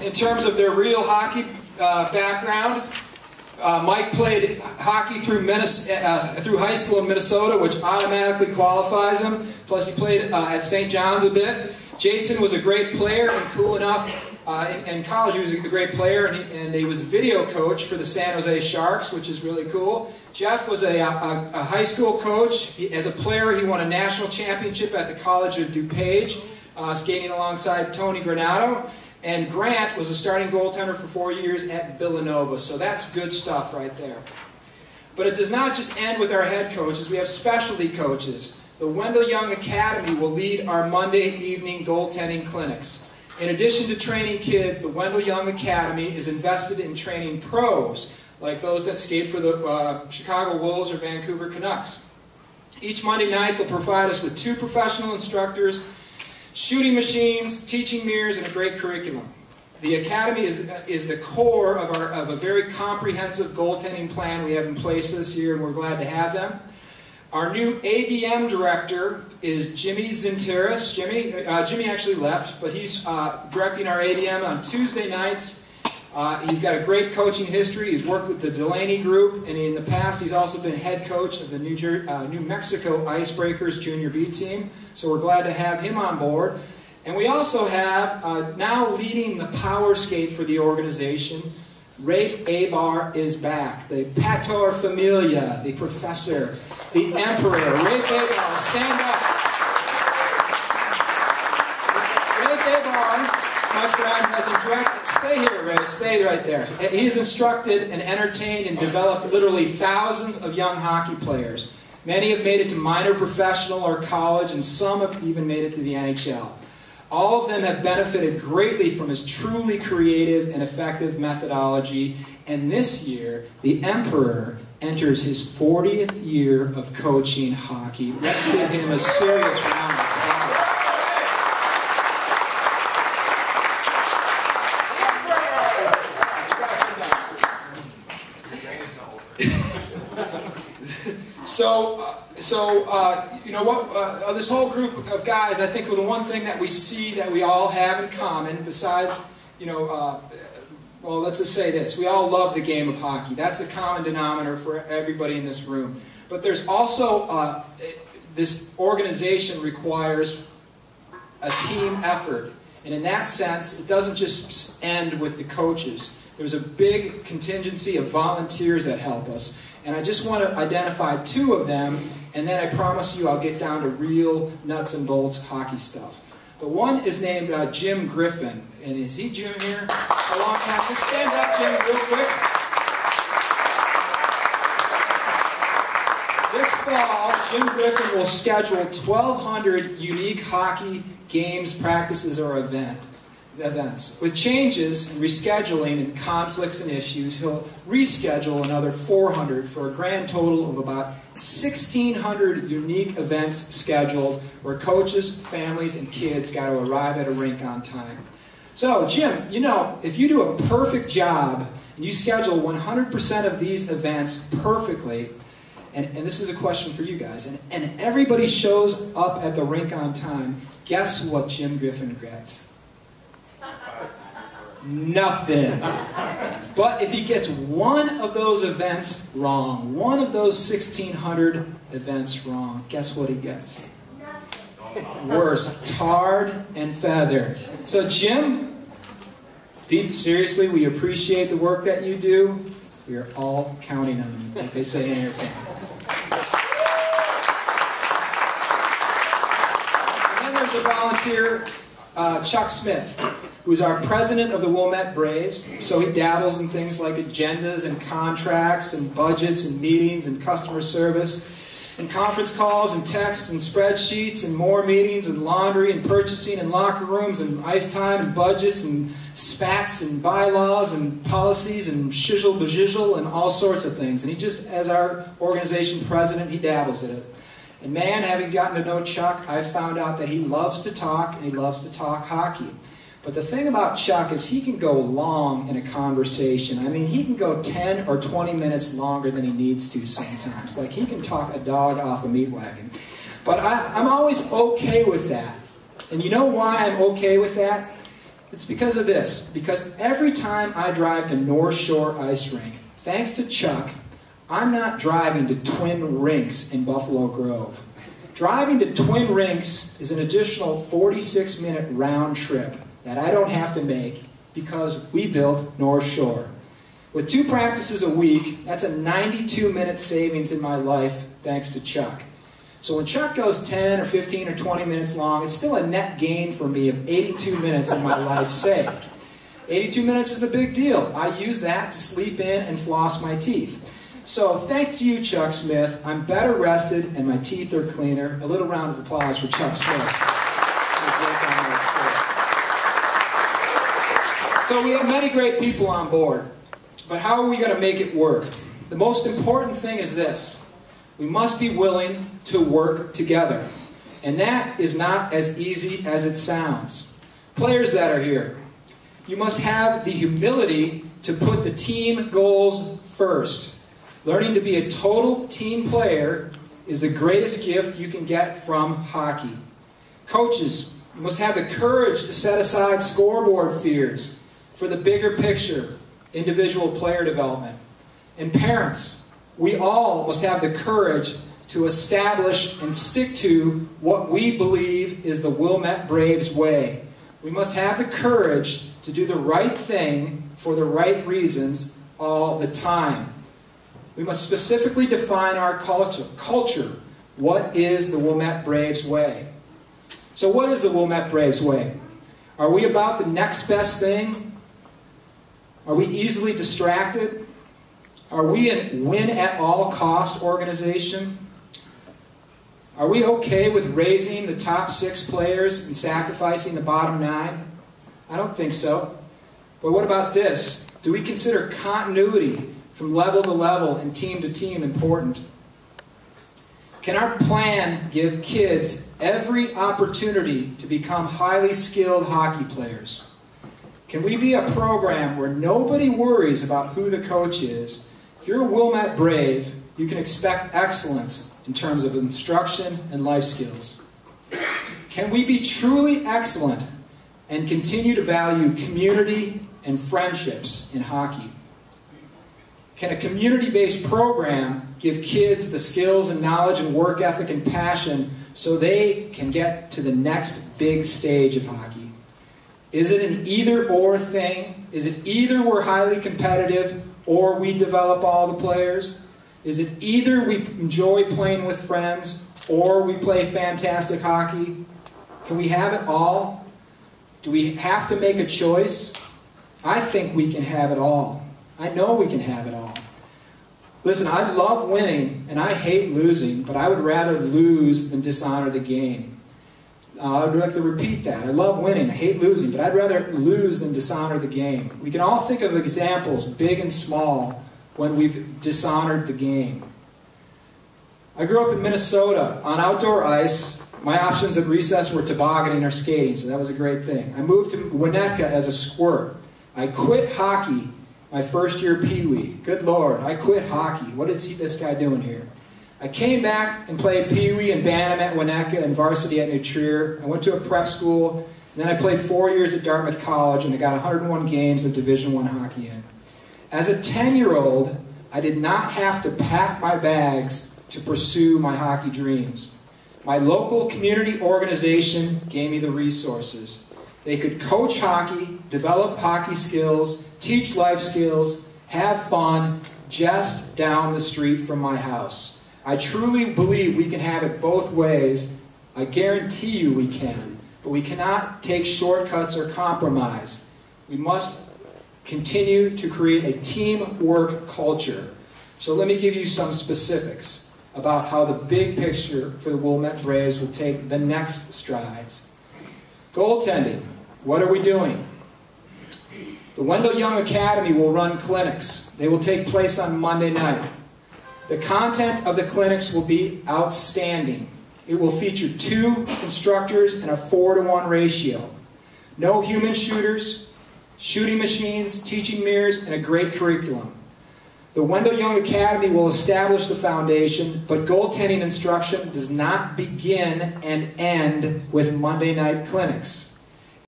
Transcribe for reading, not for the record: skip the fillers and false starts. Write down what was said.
in terms of their real hockey background, Mike played hockey through high school in Minnesota, which automatically qualifies him. Plus he played at St. John's a bit. Jason was a great player and cool enough. In college he was a great player, and he was a video coach for the San Jose Sharks, which is really cool. Jeff was a high school coach. As a player, he won a national championship at the College of DuPage, skating alongside Tony Granato. And Grant was a starting goaltender for 4 years at Villanova. So that's good stuff right there. But it does not just end with our head coaches. We have specialty coaches. The Wendell Young Academy will lead our Monday evening goaltending clinics. In addition to training kids, the Wendell Young Academy is invested in training pros, like those that skate for the Chicago Wolves or Vancouver Canucks. Each Monday night, they'll provide us with 2 professional instructors, shooting machines, teaching mirrors, and a great curriculum. The Academy is the core of a very comprehensive goaltending plan we have in place this year, and we're glad to have them. Our new ADM director is Jimmy Zinteris. Jimmy actually left, but he's directing our ADM on Tuesday nights. He's got a great coaching history. He's worked with the Delaney Group, and in the past he's also been head coach of the New Mexico Icebreakers Junior B team. So we're glad to have him on board. And we also have, now leading the power skate for the organization, Rafe Abar is back. The Pater Familia, the professor, the emperor. Rafe Abar, stand up. Rafe Abar, my friend, has stay here, Rafe, stay right there. He's instructed and entertained and developed literally thousands of young hockey players. Many have made it to minor professional or college, and some have even made it to the NHL. All of them have benefited greatly from his truly creative and effective methodology, and this year, the Emperor enters his 40th year of coaching hockey. Let's give him a serious round of applause. You know what, this whole group of guys, I think the one thing that we see that we all have in common, besides, well, let's just say this, we all love the game of hockey. That's the common denominator for everybody in this room. But there's also, this organization requires a team effort. And in that sense, it doesn't just end with the coaches. There's a big contingency of volunteers that help us. And I just want to identify 2 of them, and then I promise you I'll get down to real nuts and bolts hockey stuff. But one is named Jim Griffin. And is he Jim here? A long time. Just stand up, Jim, real quick. This fall, Jim Griffin will schedule 1,200 unique hockey games, practices, or events. With changes and rescheduling and conflicts and issues, he'll reschedule another 400 for a grand total of about 1,600 unique events scheduled where coaches, families, and kids got to arrive at a rink on time. So, Jim, you know, if you do a perfect job and you schedule 100% of these events perfectly, and this is a question for you guys, and everybody shows up at the rink on time, guess what Jim Griffin gets? Nothing. But if he gets one of those events wrong, one of those 1,600 events wrong, guess what he gets? Worse, tarred and feathered. So Jim, seriously, we appreciate the work that you do. We are all counting on you, like they say in airplane. And then there's a volunteer, Chuck Smith, who's our president of the Wilmette Braves. So he dabbles in things like agendas and contracts and budgets and meetings and customer service and conference calls and texts and spreadsheets and more meetings and laundry and purchasing and locker rooms and ice time and budgets and spats and bylaws and policies and shizzle bajizzle and all sorts of things. And he just, as our organization president, he dabbles in it. And man, having gotten to know Chuck, I found out that he loves to talk, and he loves to talk hockey. But the thing about Chuck is he can go long in a conversation. I mean, he can go 10 or 20 minutes longer than he needs to sometimes. Like, he can talk a dog off a meat wagon. But I'm always okay with that. And you know why I'm okay with that? It's because of this. Because every time I drive to North Shore Ice Rink, thanks to Chuck, I'm not driving to Twin Rinks in Buffalo Grove. Driving to Twin Rinks is an additional 46-minute round trip that I don't have to make because we built North Shore. With 2 practices a week, that's a 92-minute savings in my life thanks to Chuck. So when Chuck goes 10 or 15 or 20 minutes long, it's still a net gain for me of 82 minutes in my life saved. 82 minutes is a big deal. I use that to sleep in and floss my teeth. So thanks to you, Chuck Smith, I'm better rested and my teeth are cleaner. A little round of applause for Chuck Smith. So we have many great people on board, but how are we going to make it work? The most important thing is this. We must be willing to work together. And that is not as easy as it sounds. Players that are here, you must have the humility to put the team goals first. Learning to be a total team player is the greatest gift you can get from hockey. Coaches, you must have the courage to set aside scoreboard fears for the bigger picture, individual player development. And parents, we all must have the courage to establish and stick to what we believe is the Wilmette Braves way. We must have the courage to do the right thing for the right reasons all the time. We must specifically define our culture. What is the Wilmette Braves way? So what is the Wilmette Braves way? Are we about the next best thing? Are we easily distracted? Are we a win-at-all-cost organization? Are we okay with raising the top 6 players and sacrificing the bottom 9? I don't think so. But what about this? Do we consider continuity from level to level and team to team important? Can our plan give kids every opportunity to become highly skilled hockey players? Can we be a program where nobody worries about who the coach is? If you're a Wilmette Brave, you can expect excellence in terms of instruction and life skills. Can we be truly excellent and continue to value community and friendships in hockey? Can a community-based program give kids the skills and knowledge and work ethic and passion so they can get to the next big stage of hockey? Is it an either-or thing? Is it either we're highly competitive or we develop all the players? Is it either we enjoy playing with friends or we play fantastic hockey? Can we have it all? Do we have to make a choice? I think we can have it all. I know we can have it all. Listen, I love winning and I hate losing, but I would rather lose than dishonor the game. I'd like to repeat that. I love winning, I hate losing, but I'd rather lose than dishonor the game. We can all think of examples, big and small, when we've dishonored the game. I grew up in Minnesota. On outdoor ice, my options at recess were tobogganing or skating, so that was a great thing. I moved to Winnetka as a squirt. I quit hockey my first year Pee-wee. Good Lord, I quit hockey. What is this guy doing here? I came back and played Pee-wee and Bantam at Winnetka and varsity at New Trier. I went to a prep school, and then I played 4 years at Dartmouth College, and I got 101 games of Division I hockey in. As a 10-year-old, I did not have to pack my bags to pursue my hockey dreams. My local community organization gave me the resources. They could coach hockey, develop hockey skills, teach life skills, have fun, just down the street from my house. I truly believe we can have it both ways. I guarantee you we can. But we cannot take shortcuts or compromise. We must continue to create a teamwork culture. So let me give you some specifics about how the big picture for the Wilmette Braves will take the next strides. Goaltending. What are we doing? The Wendell Young Academy will run clinics. They will take place on Monday night. The content of the clinics will be outstanding. It will feature 2 instructors and a 4-to-1 ratio. No human shooters, shooting machines, teaching mirrors, and a great curriculum. The Wendell Young Academy will establish the foundation, but goaltending instruction does not begin and end with Monday night clinics.